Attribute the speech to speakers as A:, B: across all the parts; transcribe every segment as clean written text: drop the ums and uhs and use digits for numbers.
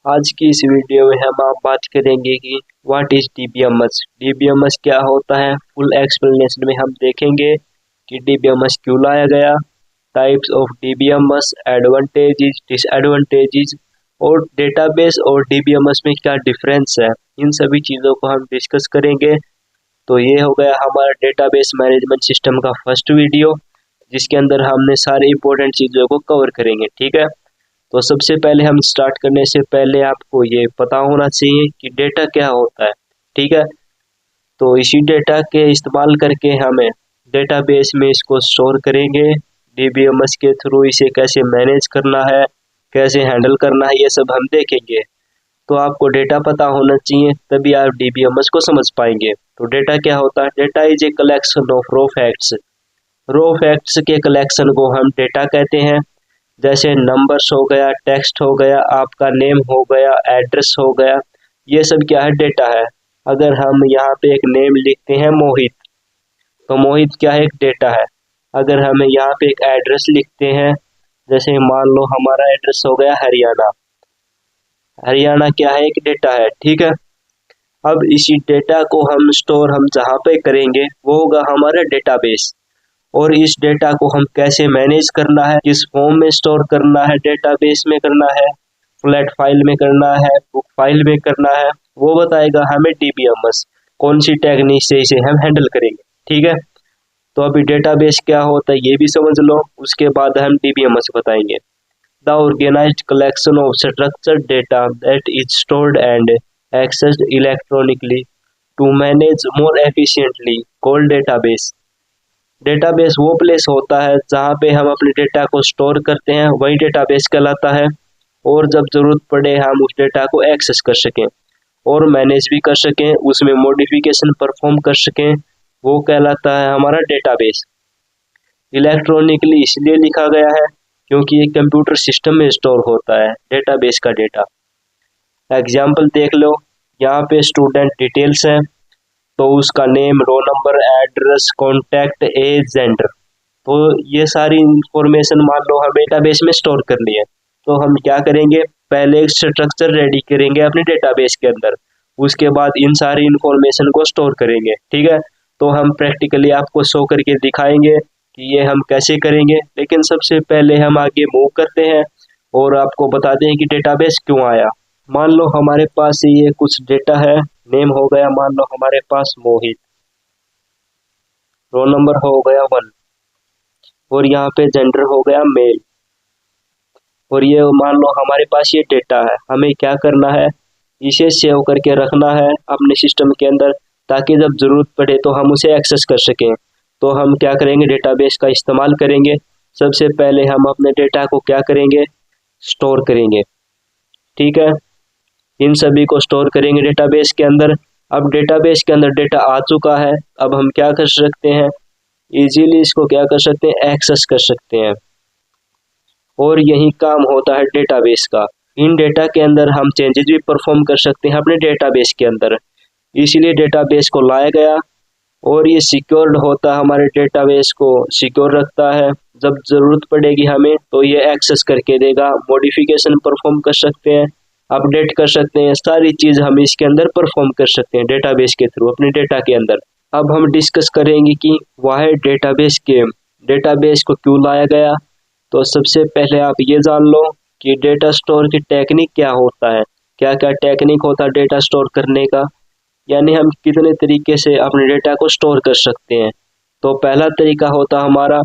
A: आज की इस वीडियो में हम आप बात करेंगे कि व्हाट इज डीबीएमएस। डीबीएमएस क्या होता है, फुल एक्सप्लेनेशन में हम देखेंगे कि डीबीएमएस क्यों लाया गया, types of DBMS, advantages, disadvantages और डेटाबेस और डीबीएमएस में क्या डिफरेंस है। इन सभी चीज़ों को हम डिस्कस करेंगे। तो ये हो गया हमारा डेटाबेस मैनेजमेंट सिस्टम का फर्स्ट वीडियो, जिसके अंदर हमने सारे इंपॉर्टेंट चीज़ों को कवर करेंगे। ठीक है, तो सबसे पहले हम स्टार्ट करने से पहले आपको ये पता होना चाहिए कि डेटा क्या होता है। ठीक है, तो इसी डेटा के इस्तेमाल करके हमें डेटाबेस में इसको स्टोर करेंगे। डीबीएमएस के थ्रू इसे कैसे मैनेज करना है, कैसे हैंडल करना है, ये सब हम देखेंगे। तो आपको डेटा पता होना चाहिए, तभी आप डीबीएमएस को समझ पाएंगे। तो डेटा क्या होता है? Data is a collection of raw facts. Raw facts के कलेक्शन को हम डेटा कहते हैं। जैसे नंबर्स हो गया, टेक्स्ट हो गया, आपका नेम हो गया, एड्रेस हो गया, ये सब क्या है? डेटा है। अगर हम यहाँ पे एक नेम लिखते हैं मोहित, तो मोहित क्या है? एक डेटा है। अगर हम यहाँ पे एक एड्रेस लिखते हैं, जैसे मान लो हमारा एड्रेस हो गया हरियाणा, हरियाणा क्या है? एक डेटा है। ठीक है, अब इसी डेटा को हम जहाँ पे करेंगे वो होगा हमारा डेटाबेस। और इस डेटा को हम कैसे मैनेज करना है, किस फॉर्म में स्टोर करना है, डेटाबेस में करना है, फ्लैट फाइल में करना है, बुक फाइल में करना है, वो बताएगा हमें डीबीएमएस। कौन सी टेक्निक से इसे हम हैंडल करेंगे। ठीक है, तो अभी डेटाबेस क्या होता है ये भी समझ लो, उसके बाद हम डीबीएमएस बताएंगे। The organized collection of structured data that is stored and accessed electronically to manage more efficiently called database. Database वो प्लेस होता है जहाँ पे हम अपने डेटा को स्टोर करते हैं, वही डेटाबेस कहलाता है। और जब जरूरत पड़े हम उस डेटा को एक्सेस कर सकें और मैनेज भी कर सकें, उसमें मॉडिफिकेशन परफॉर्म कर सकें, वो कहलाता है हमारा डेटाबेस। इलेक्ट्रॉनिकली इसलिए लिखा गया है क्योंकि ये कंप्यूटर सिस्टम में स्टोर होता है डेटाबेस का डेटा। एग्जाम्पल देख लो, यहाँ पे स्टूडेंट डिटेल्स है, तो उसका name, role number, address, contact, age, gender, तो ये सारी इंफॉर्मेशन मान लो हमें डेटाबेस में स्टोर करनी है। तो हम क्या करेंगे, पहले एक स्ट्रक्चर रेडी करेंगे अपने डेटाबेस के अंदर, उसके बाद इन सारी इंफॉर्मेशन को स्टोर करेंगे। ठीक है, तो हम प्रैक्टिकली आपको शो करके दिखाएंगे कि ये हम कैसे करेंगे। लेकिन सबसे पहले हम आगे मूव करते हैं और आपको बताते हैं कि डेटाबेस क्यों आया। मान लो हमारे पास ये कुछ डेटा है, नेम हो गया मान लो हमारे पास मोहित, रोल नंबर हो गया 1, और यहाँ पे जेंडर हो गया मेल, और ये मान लो हमारे पास ये डेटा है। हमें क्या करना है, इसे सेव करके रखना है अपने सिस्टम के अंदर, ताकि जब जरूरत पड़े तो हम उसे एक्सेस कर सकें। तो हम क्या करेंगे, डेटाबेस का इस्तेमाल करेंगे। सबसे पहले हम अपने डेटा को क्या करेंगे, स्टोर करेंगे। ठीक है, इन सभी को स्टोर करेंगे डेटाबेस के अंदर। अब डेटाबेस के अंदर डेटा आ चुका है, अब हम क्या कर सकते हैं, इजीली इसको क्या कर सकते हैं, एक्सेस कर सकते हैं। और यही काम होता है डेटाबेस का। इन डेटा के अंदर हम चेंजेस भी परफॉर्म कर सकते हैं अपने डेटाबेस के अंदर, इसीलिए डेटाबेस को लाया गया। और ये सिक्योर्ड होता है, हमारे डेटाबेस को सिक्योर रखता है। जब जरूरत पड़ेगी हमें तो ये एक्सेस करके देगा, मॉडिफिकेशन परफॉर्म कर सकते हैं, अपडेट कर सकते हैं, सारी चीज हम इसके अंदर परफॉर्म कर सकते हैं डेटाबेस के थ्रू अपने डेटा के अंदर। अब हम डिस्कस करेंगे कि वाई डेटाबेस को क्यों लाया गया। तो सबसे पहले आप ये जान लो कि डेटा स्टोर की टेक्निक क्या होता है, क्या क्या टेक्निक होता है डेटा स्टोर करने का, यानी हम कितने तरीके से अपने डेटा को स्टोर कर सकते हैं। तो पहला तरीका होता हमारा,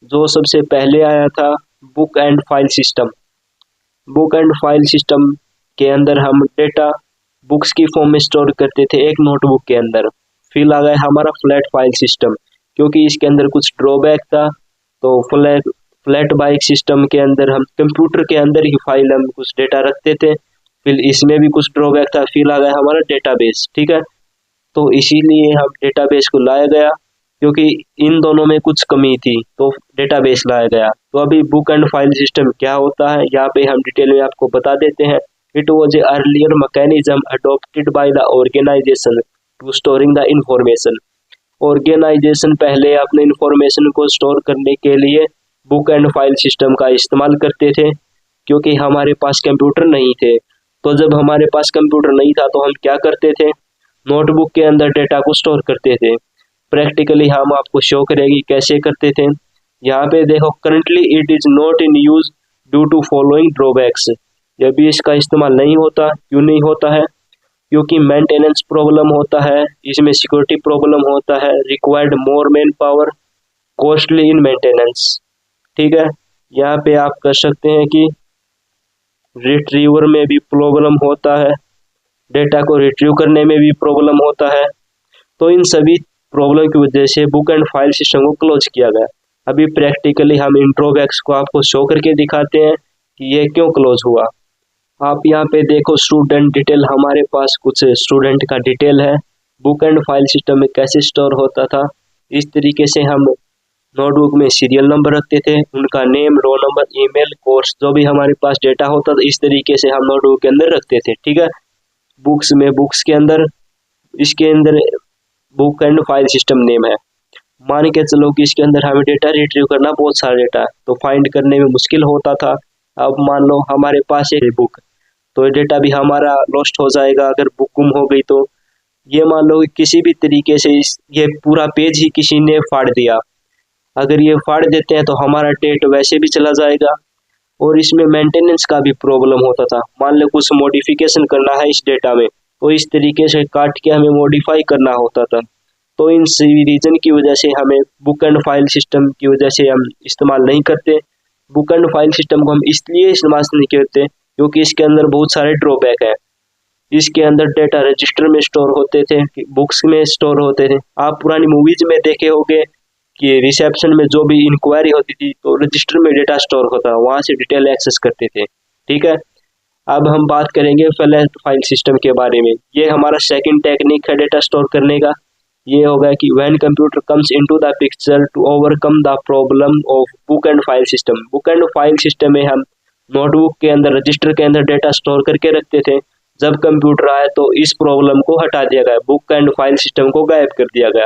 A: जो सबसे पहले आया था, book and file system. Book and file system के अंदर हम डेटा बुक्स की फॉर्म में स्टोर करते थे एक नोटबुक के अंदर। फिर आ गया हमारा फ्लैट फाइल सिस्टम, क्योंकि इसके अंदर कुछ ड्रॉबैक था, तो फ्लैट बाइक सिस्टम के अंदर हम कंप्यूटर के अंदर ही फाइल हम कुछ डेटा रखते थे। फिर इसमें भी कुछ ड्रॉबैक था, फिर आ गया हमारा डेटाबेस। ठीक है, तो इसीलिए हम डेटाबेस को लाया गया, क्योंकि इन दोनों में कुछ कमी थी, तो डेटाबेस लाया गया। तो अभी बुक एंड फाइल सिस्टम क्या होता है, यहाँ पे हम डिटेल में आपको बता देते हैं। It was a earlier mechanism adopted by the organization to storing the information. Organization पहले अपने इंफॉर्मेशन को स्टोर करने के लिए बुक एंड फाइल सिस्टम का इस्तेमाल करते थे, क्योंकि हमारे पास कंप्यूटर नहीं थे। तो जब हमारे पास कंप्यूटर नहीं था तो हम क्या करते थे, नोटबुक के अंदर डेटा को स्टोर करते थे। प्रैक्टिकली हम आपको शो करेंगे कैसे करते थे। यहाँ पे देखो, currently it is not in use due to following drawbacks. जब भी इसका इस्तेमाल नहीं होता, क्यों नहीं होता है? क्योंकि मेंटेनेंस प्रॉब्लम होता है, इसमें सिक्योरिटी प्रॉब्लम होता है, required more man power, costly in maintenance. ठीक है, यहाँ पे आप कर सकते हैं कि रिट्रीवर में भी प्रॉब्लम होता है, डेटा को रिट्रीव करने में भी प्रॉब्लम होता है। तो इन सभी प्रॉब्लम की वजह से बुक एंड फाइल सिस्टम को क्लोज किया गया। अभी प्रैक्टिकली हम इन ड्रॉबैक्स को आपको शो करके दिखाते हैं कि ये क्यों क्लोज हुआ। आप यहाँ पे देखो, स्टूडेंट डिटेल, हमारे पास कुछ स्टूडेंट का डिटेल है। बुक एंड फाइल सिस्टम में कैसे स्टोर होता था, इस तरीके से हम नोटबुक में सीरियल नंबर रखते थे, उनका name, role number, email, course, जो भी हमारे पास डेटा होता था, इस तरीके से हम नोटबुक के अंदर रखते थे। ठीक है, बुक्स में बुक्स के अंदर, इसके अंदर book and file system name है। मान के चलो कि इसके अंदर हमें डेटा रिट्रीव करना, बहुत सारा डेटा तो फाइंड करने में मुश्किल होता था। अब मान लो हमारे पास एक बुक, तो ये डेटा भी हमारा लॉस्ट हो जाएगा अगर बुक गुम हो गई। तो ये मान लो कि किसी भी तरीके से ये पूरा पेज ही किसी ने फाड़ दिया, अगर ये फाड़ देते हैं तो हमारा डेट वैसे भी चला जाएगा। और इसमें मेंटेनेंस का भी प्रॉब्लम होता था। मान लो कुछ मॉडिफिकेशन करना है इस डेटा में, तो इस तरीके से काट के हमें मॉडिफाई करना होता था। तो इन सभी रीजन की वजह से हमें बुक एंड फाइल सिस्टम की वजह से हम इस्तेमाल नहीं करते। बुक एंड फाइल सिस्टम को हम इसलिए इस्तेमाल नहीं करते क्योंकि इसके अंदर बहुत सारे ड्रॉबैक है। इसके अंदर डेटा रजिस्टर में स्टोर होते थे, बुक्स में स्टोर होते थे। आप पुरानी मूवीज में देखे होंगे कि रिसेप्शन में जो भी इंक्वायरी होती थी तो रजिस्टर में डेटा स्टोर होता, वहां से डिटेल एक्सेस करते थे। ठीक है, अब हम बात करेंगे फ्लैट फाइल सिस्टम के बारे में। ये हमारा सेकंड टेक्निक है डेटा स्टोर करने का। ये होगा कि when computer comes into the picture to overcome the problem of book and file system. Book and file system में हम नोटबुक के अंदर, रजिस्टर के अंदर डेटा स्टोर करके रखते थे। जब कंप्यूटर आया तो इस प्रॉब्लम को हटा दिया गया, बुक एंड फाइल सिस्टम को गायब कर दिया गया।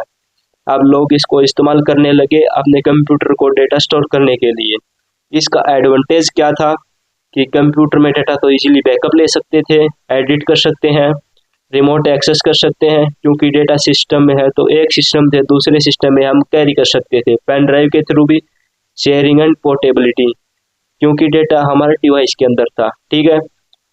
A: अब लोग इसको इस्तेमाल करने लगे अपने कंप्यूटर को डेटा स्टोर करने के लिए। इसका एडवांटेज क्या था कि कंप्यूटर में डेटा तो इजीली बैकअप ले सकते थे, एडिट कर सकते हैं, रिमोट एक्सेस कर सकते हैं। क्योंकि डेटा सिस्टम में है तो एक सिस्टम से दूसरे सिस्टम में हम कैरी कर सकते थे, पेन ड्राइव के थ्रू भी, शेयरिंग एंड पोर्टेबिलिटी, क्योंकि डेटा हमारे डिवाइस के अंदर था। ठीक है,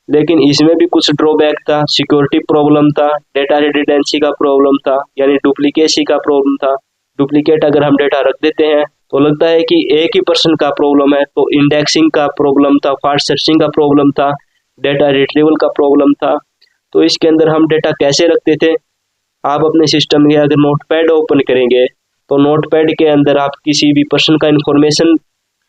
A: लेकिन इसमें भी कुछ ड्रॉबैक था, सिक्योरिटी प्रॉब्लम था, डेटा रिडंडेंसी का प्रॉब्लम था, यानी डुप्लीकेसी का प्रॉब्लम था। डुप्लीकेट अगर हम डेटा रख देते हैं तो लगता है कि एक ही पर्सन का प्रॉब्लम है, तो इंडेक्सिंग का प्रॉब्लम था, फास्ट सर्चिंग का प्रॉब्लम था, डेटा रिट्रीवल का प्रॉब्लम था। तो इसके अंदर हम डेटा कैसे रखते थे, आप अपने सिस्टम में अगर नोटपैड ओपन करेंगे तो नोटपैड के अंदर आप किसी भी पर्सन का इंफॉर्मेशन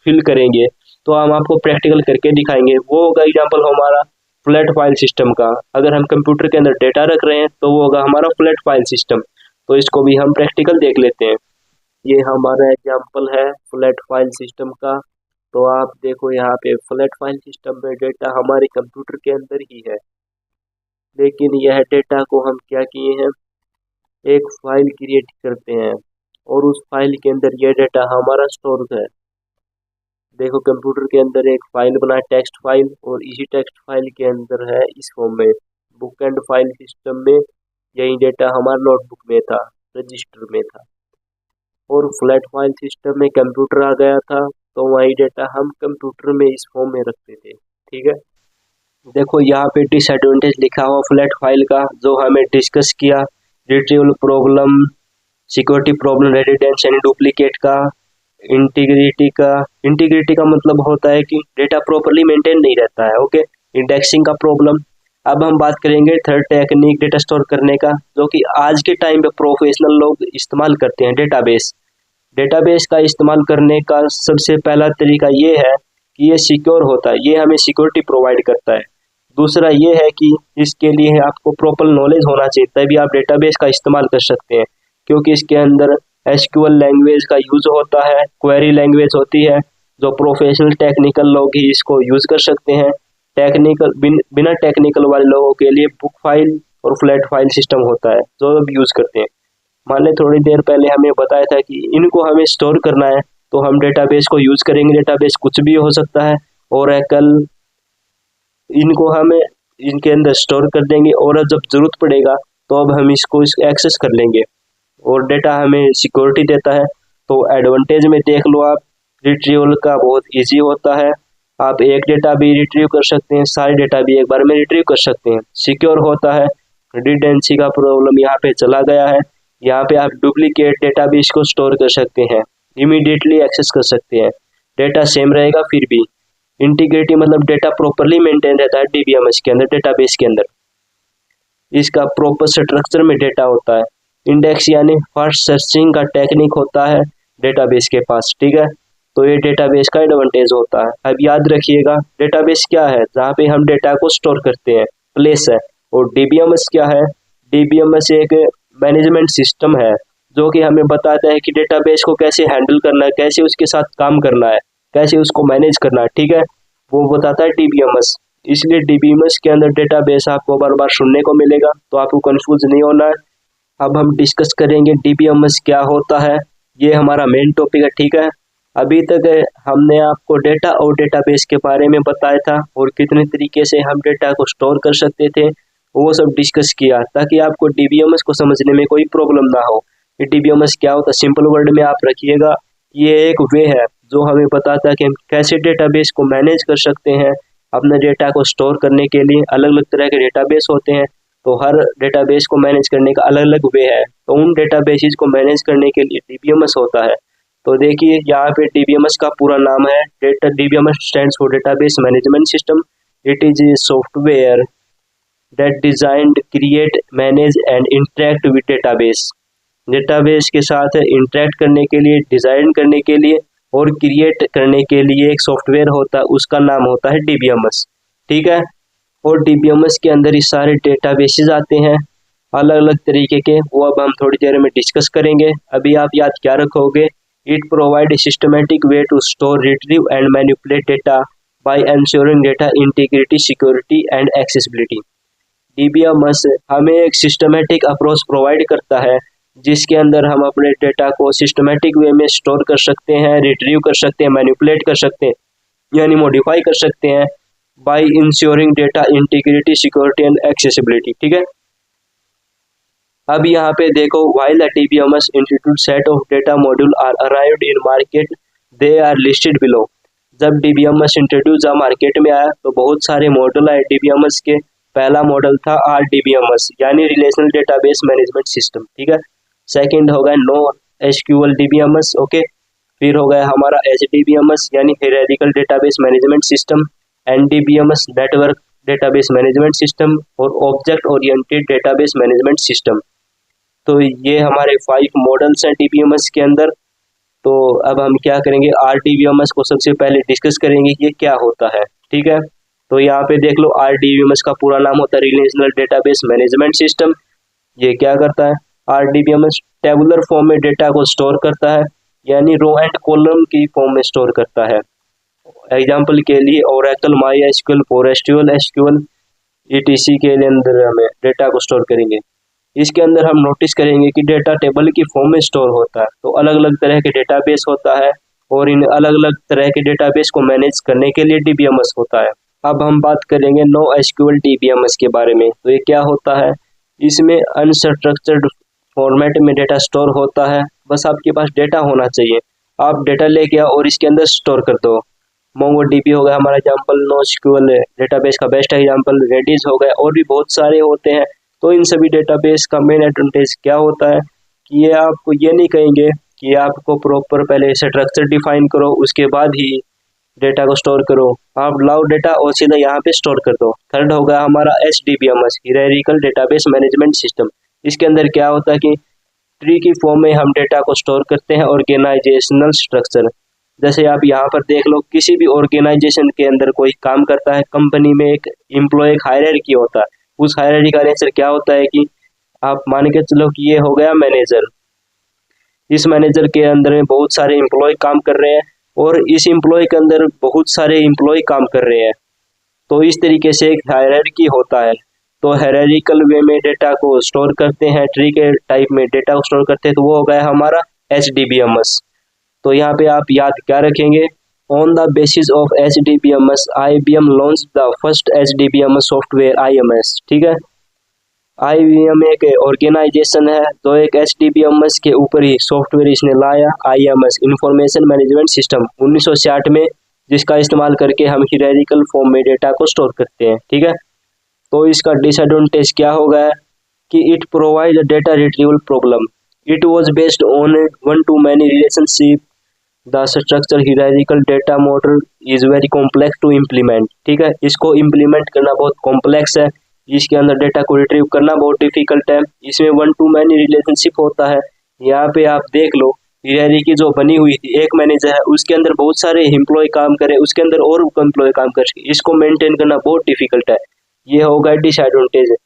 A: फिल करेंगे, तो हम आपको प्रैक्टिकल करके दिखाएंगे। वो होगा एग्जाम्पल हमारा फ्लैट फाइल सिस्टम का। अगर हम कंप्यूटर के अंदर डेटा रख रहे हैं तो वो होगा हमारा फ्लैट फाइल सिस्टम। तो इसको भी हम प्रैक्टिकल देख लेते हैं। ये हमारा एग्जाम्पल है फ्लैट फाइल सिस्टम का। तो आप देखो, यहाँ पे फ्लैट फाइल सिस्टम में डेटा हमारे कंप्यूटर के अंदर ही है, लेकिन यह डेटा को हम क्या किए हैं, एक फाइल क्रिएट करते हैं और उस फाइल के अंदर यह डेटा हमारा स्टोर है। देखो, कंप्यूटर के अंदर एक फाइल बना, टेक्स्ट फाइल, और इसी टेक्स्ट फाइल के अंदर है इस फॉर्म में। बुक एंड फाइल सिस्टम में यही डेटा हमारा नोटबुक में था, रजिस्टर में था, और फ्लैट फाइल सिस्टम में कंप्यूटर आ गया था तो वही डेटा हम कंप्यूटर में इस फॉर्म में रखते थे। ठीक है, देखो यहाँ पे डिसएडवांटेज लिखा हुआ फ्लैट फाइल का, जो हमें डिस्कस किया, रिट्रीवल प्रॉब्लम, सिक्योरिटी प्रॉब्लम, रेडिडेंस यानी डुप्लीकेट का, इंटीग्रिटी का मतलब होता है कि डेटा प्रॉपरली मेंटेन नहीं रहता है। ओके, इंडेक्सिंग का प्रॉब्लम। अब हम बात करेंगे थर्ड टेक्निक डेटा स्टोर करने का, जो कि आज के टाइम पे प्रोफेशनल लोग इस्तेमाल करते हैं, डेटाबेस। डेटाबेस का इस्तेमाल करने का सबसे पहला तरीका ये है कि ये सिक्योर होता है, ये हमें सिक्योरिटी प्रोवाइड करता है। दूसरा ये है कि इसके लिए आपको प्रॉपर नॉलेज होना चाहिए, तभी आप डेटाबेस का इस्तेमाल कर सकते हैं। क्योंकि इसके अंदर एसक्यूएल लैंग्वेज का यूज होता है, क्वेरी लैंग्वेज होती है, जो प्रोफेशनल टेक्निकल लोग ही इसको यूज कर सकते हैं। बिना टेक्निकल वाले लोगों के लिए बुक फाइल और फ्लैट फाइल सिस्टम होता है जो अब यूज करते हैं। मान लें थोड़ी देर पहले हमें बताया था कि इनको हमें स्टोर करना है तो हम डेटाबेस को यूज करेंगे। डेटाबेस कुछ भी हो सकता है, ओरेकल, इनको हमें इनके अंदर स्टोर कर देंगे और जब ज़रूरत पड़ेगा तो अब हम इसको एक्सेस कर लेंगे और डेटा हमें सिक्योरिटी देता है। तो एडवांटेज में देख लो आप, रिट्रीवल का बहुत इजी होता है, आप एक डेटा भी रिट्रीव कर सकते हैं, सारे डेटा भी एक बार में रिट्रीव कर सकते हैं। सिक्योर होता है, रिडंडेंसी का प्रॉब्लम यहाँ पे चला गया है, यहाँ पे आप डुप्लीकेट डेटा भी इसको स्टोर कर सकते हैं, इमीडिएटली एक्सेस कर सकते हैं, डेटा सेम रहेगा फिर भी। इंटीग्रिटी मतलब डेटा प्रॉपरली मेंटेन रहता है डीबीएमएस के अंदर, डेटाबेस के अंदर। इसका प्रॉपर स्ट्रक्चर में डेटा होता है। इंडेक्स यानी फर्स्ट सर्चिंग का टेक्निक होता है डेटाबेस के पास, ठीक है। तो ये डेटाबेस का एडवांटेज होता है। अब याद रखिएगा डेटाबेस क्या है, जहाँ पे हम डेटा को स्टोर करते हैं, प्लेस है। और डीबीएमएस क्या है, डीबीएमएस एक मैनेजमेंट सिस्टम है जो कि हमें बताता है कि डेटाबेस को कैसे हैंडल करना है, कैसे उसके साथ काम करना है, कैसे उसको मैनेज करना है, ठीक है, वो बताता है डीबीएमएस। इसलिए डीबीएमएस के अंदर डेटाबेस आपको बार बार सुनने को मिलेगा, तो आपको कंफ्यूज नहीं होना है। अब हम डिस्कस करेंगे डीबीएमएस क्या होता है, ये हमारा मेन टॉपिक है, ठीक है। अभी तक हमने आपको डेटा और डेटाबेस के बारे में बताया था और कितने तरीके से हम डेटा को स्टोर कर सकते थे, वो सब डिस्कस किया, ताकि आपको डीबीएमएस को समझने में कोई प्रॉब्लम ना हो। ये डीबीएमएस क्या होता है, सिंपल वर्ड में आप रखिएगा, ये एक वे है जो हमें बताता है कि हम कैसे डेटाबेस को मैनेज कर सकते हैं। अपने डेटा को स्टोर करने के लिए अलग अलग तरह के डेटाबेस होते हैं, तो हर डेटाबेस को मैनेज करने का अलग अलग वे है, तो उन डेटाबेसेस को मैनेज करने के लिए डीबीएमएस होता है। तो देखिए यहाँ पे डीबीएमएस का पूरा नाम है, DBMS stands for database management system. It is a software that designed, create, manage and interact with database. Database के साथ इंटरेक्ट करने के लिए, डिजाइन करने के लिए और क्रिएट करने के लिए एक सॉफ्टवेयर होता है, उसका नाम होता है डीबीएमएस, ठीक है। और डीबीएमएस के अंदर ही सारे डेटाबेसेस आते हैं अलग अलग तरीके के, वो अब हम थोड़ी देर में डिस्कस करेंगे। अभी आप याद क्या रखोगे, it provide systematic way to store, retrieve and manipulate data by ensuring data integrity, security and accessibility. DBMS हमें एक सिस्टमेटिक अप्रोच प्रोवाइड करता है, जिसके अंदर हम अपने डेटा को सिस्टमेटिक वे में स्टोर कर सकते हैं, रिट्रीव कर सकते हैं, मैनिपुलेट कर सकते हैं, यानी मॉडिफाई कर सकते हैं, by ensuring data integrity, security and accessibility, ठीक है। अब यहाँ पे देखो, while the DBMS institute set of data module are arrived in market, they are listed below. जब डीबीएमएस इंट्रोड्यूस मार्केट में आया तो बहुत सारे मॉडल आए डीबीएमएस के। पहला मॉडल था आरडीबीएमएस यानी रिलेशनल डेटाबेस मैनेजमेंट सिस्टम, ठीक है। सेकंड हो गया नो एसक्यूएल डीबीएमएस, ओके। फिर हो गया हमारा एचडीबीएमएस यानी hierarchical database management system, NDBMS network database management system और object oriented database management system. तो ये हमारे 5 मॉडल्स हैं डीबीएमएस के अंदर। तो अब हम क्या करेंगे, आरडीबीएमएस को सबसे पहले डिस्कस करेंगे कि ये क्या होता है, ठीक है। तो यहाँ पे देख लो, आरडीबीएमएस का पूरा नाम होता है रिलेशनल डेटाबेस मैनेजमेंट सिस्टम। ये क्या करता है, आरडीबीएमएस टेबुलर फॉर्म में डेटा को स्टोर करता है, यानी रो एंड कॉलम की फॉर्म में स्टोर करता है। एग्जाम्पल के लिए Oracle, MySQL, PostgreSQL, SQL etc के अंदर हमें डेटा को स्टोर करेंगे। इसके अंदर हम नोटिस करेंगे कि डेटा टेबल की फॉर्म में स्टोर होता है। तो अलग अलग तरह के डेटाबेस होता है और इन अलग अलग तरह के डेटाबेस को मैनेज करने के लिए डीबीएमएस होता है। अब हम बात करेंगे नो एसक्यूएल डीबीएमएस के बारे में। तो ये क्या होता है, इसमें अनस्ट्रक्चर्ड फॉर्मेट में डेटा स्टोर होता है, बस आपके पास डेटा होना चाहिए, आप डेटा लेके आओ और इसके अंदर स्टोर कर दो। मोंगोडीबी हो गया हमारा एग्जाम्पल, नो एसक्यूएल डेटाबेस का बेस्ट एग्जाम्पल, रेडिस हो गया, और भी बहुत सारे होते हैं। तो इन सभी डेटाबेस का मेन एडवांटेज क्या होता है कि ये आपको ये नहीं कहेंगे कि आपको प्रॉपर पहले स्ट्रक्चर डिफाइन करो उसके बाद ही डेटा को स्टोर करो, आप लाओ डेटा और सीधा यहाँ पे स्टोर कर दो। थर्ड हो गया हमारा एचडीबीएमएस हायरार्किकल डेटाबेस मैनेजमेंट सिस्टम। इसके अंदर क्या होता है कि ट्री की फॉर्म में हम डेटा को स्टोर करते हैं, ऑर्गेनाइजेशनल स्ट्रक्चर। जैसे आप यहाँ पर देख लो, किसी भी ऑर्गेनाइजेशन के अंदर कोई काम करता है, कंपनी में एक एम्प्लॉय हायरार्की होता है। उस हायरार्की का नेचर क्या होता है कि आप मान के चलो कि ये हो गया मैनेजर, इस मैनेजर के अंदर में बहुत सारे एम्प्लॉय काम कर रहे हैं और इस एम्प्लॉय के अंदर बहुत सारे एम्प्लॉय काम कर रहे हैं। तो इस तरीके से एक हायरार्की होता है। तो हायरार्किकल वे में डेटा को स्टोर करते हैं, ट्री के टाइप में डेटा को स्टोर करते हैं, तो वो हो गया हमारा एचडीबीएमएस। तो यहाँ पे आप याद क्या रखेंगे, On the basis of HDBMS, IBM launched the first HDBMS software IMS। ठीक है, IBM एक ऑर्गेनाइजेशन है जो एक HDBMS के ऊपर ही सॉफ्टवेयर इसने लाया, IMS इंफॉर्मेशन मैनेजमेंट सिस्टम 1960 में, जिसका इस्तेमाल करके हम हीरार्चिकल फॉर्म में डेटा को स्टोर करते हैं। ठीक है, तो इसका डिसएडवांटेज क्या होगा कि it provide a data retrieval problem. It was based on one to many relationship. The structure hierarchical data model is very complex to implement. ठीक है, इसको इम्प्लीमेंट करना बहुत कॉम्प्लेक्स है, इसके अंदर डेटा को रिट्रीव करना बहुत डिफिकल्ट है, इसमें वन टू मैनी रिलेशनशिप होता है। यहाँ पे आप देख लो, हीरार्ची जो बनी हुई थी, एक मैनेजर है उसके अंदर बहुत सारे एम्प्लॉय काम करे, उसके अंदर और एम्प्लॉय काम कर सके, इसको मेंटेन करना बहुत डिफिकल्ट है। ये होगा disadvantage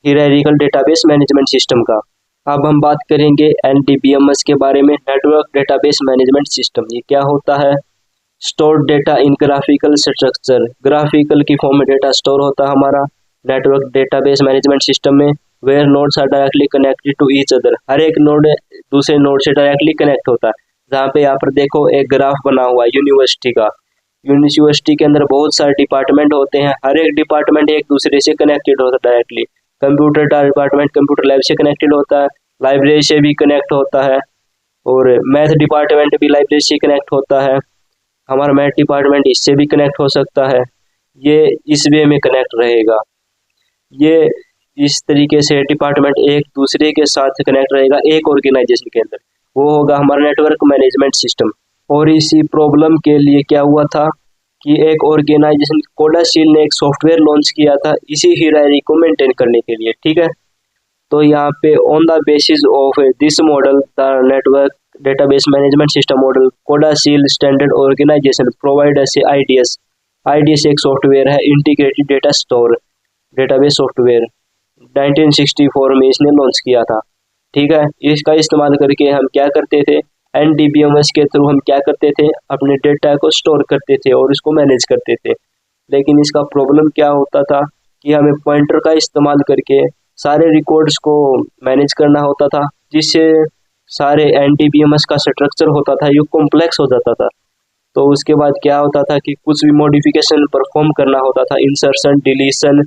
A: hierarchical database management system का। अब हम बात करेंगे NDBMS के बारे में, नेटवर्क डेटाबेस मैनेजमेंट सिस्टम। ये क्या होता है? Store data in graphical structure, graphical की फॉर्म में डेटा स्टोर होता है हमारा नेटवर्क डेटाबेस मैनेजमेंट सिस्टम में। Where nodes are directly connected to each other, हर एक नोड दूसरे नोड से डायरेक्टली कनेक्ट होता है। जहाँ पे यहाँ पर देखो एक ग्राफ बना हुआ है यूनिवर्सिटी का। यूनिवर्सिटी के अंदर बहुत सारे डिपार्टमेंट होते हैं, हर एक डिपार्टमेंट एक दूसरे से कनेक्टेड होता है directly. Computer department computer lab से कनेक्टेड होता है, लाइब्रेरी से भी कनेक्ट होता है, और मैथ डिपार्टमेंट भी लाइब्रेरी से कनेक्ट होता है। हमारा मैथ डिपार्टमेंट इससे भी कनेक्ट हो सकता है। ये इस वे में कनेक्ट रहेगा। ये इस तरीके से डिपार्टमेंट एक दूसरे के साथ कनेक्ट रहेगा एक ऑर्गेनाइजेशन के अंदर, वो होगा हमारा नेटवर्क मैनेजमेंट सिस्टम। और इसी प्रॉब्लम के लिए क्या हुआ था कि एक ऑर्गेनाइजेशन कोडाशील ने एक सॉफ्टवेयर लॉन्च किया था इसी हीरार्ची को मेंटेन करने के लिए। ठीक है, तो यहाँ पे on the basis of this model the network database management system model CODASYL standard organisation provide ऐसे IDS एक सॉफ्टवेयर है, integrated data store database software. 1964 में इसने लॉन्च किया था। ठीक है, इसका इस्तेमाल करके हम क्या करते थे, NDBMS के थ्रू हम क्या करते थे, अपने डेटा को स्टोर करते थे और इसको मैनेज करते थे। लेकिन इसका प्रॉब्लम क्या होता था कि हमें पॉइंटर का इस्तेमाल करके सारे रिकॉर्ड्स को मैनेज करना होता था, जिससे सारे NDBMS का स्ट्रक्चर होता था ये कॉम्प्लेक्स हो जाता था। तो उसके बाद क्या होता था कि कुछ भी मॉडिफिकेशन परफॉर्म करना होता था, इंसर्शन डिलीशन,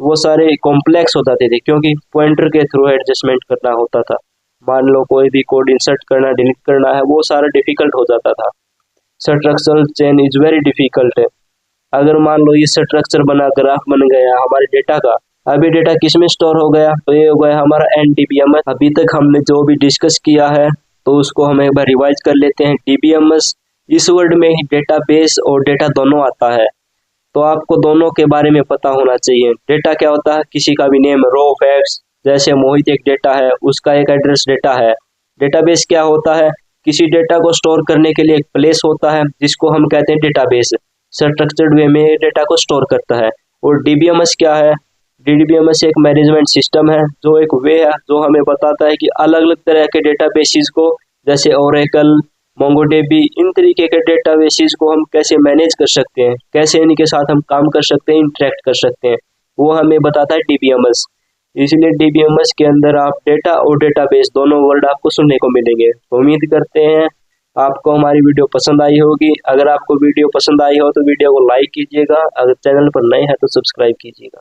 A: वो सारे कॉम्प्लेक्स हो जाते थे क्योंकि पॉइंटर के थ्रू एडजस्टमेंट करना होता था। मान लो कोई भी कोड इंसर्ट करना डिलीट करना है, वो सारा डिफिकल्ट हो जाता था। Structural chain is very difficult है। अगर मान लो ये स्ट्रक्चर बना, ग्राफ बन गया हमारे डेटा का, अभी डेटा किस में स्टोर हो गया, तो ये हो गया हमारा NDBMS। अभी तक हमने जो भी डिस्कस किया है तो उसको हम एक बार रिवाइज कर लेते हैं। DBMS इस वर्ड में ही डेटाबेस और डेटा दोनों आता है, तो आपको दोनों के बारे में पता होना चाहिए। डेटा क्या होता है, किसी का भी नेम, रो फैक्ट्स, जैसे मोहित एक डेटा है, उसका एक एड्रेस डेटा है। डेटाबेस क्या होता है, किसी डेटा को स्टोर करने के लिए एक प्लेस होता है जिसको हम कहते हैं डेटाबेस, स्ट्रक्चर्ड वे में डेटा को स्टोर करता है। और DBMS क्या है, DBMS एक मैनेजमेंट सिस्टम है, जो एक वे है जो हमें बताता है कि अलग अलग तरह के डेटाबेसेस को, जैसे ओरेकल, मोंगोडीबी, इन तरीके के डेटाबेसेस को हम कैसे मैनेज कर सकते हैं, कैसे इनके साथ हम काम कर सकते हैं, इंटरेक्ट कर सकते हैं, वो हमें बताता है DBMS। इसलिए DBMS के अंदर आप डेटा और डेटाबेस दोनों वर्ड आपको सुनने को मिलेंगे। तो उम्मीद करते हैं आपको हमारी वीडियो पसंद आई होगी। अगर आपको वीडियो पसंद आई हो तो वीडियो को लाइक कीजिएगा, अगर चैनल पर नए हैं तो सब्सक्राइब कीजिएगा।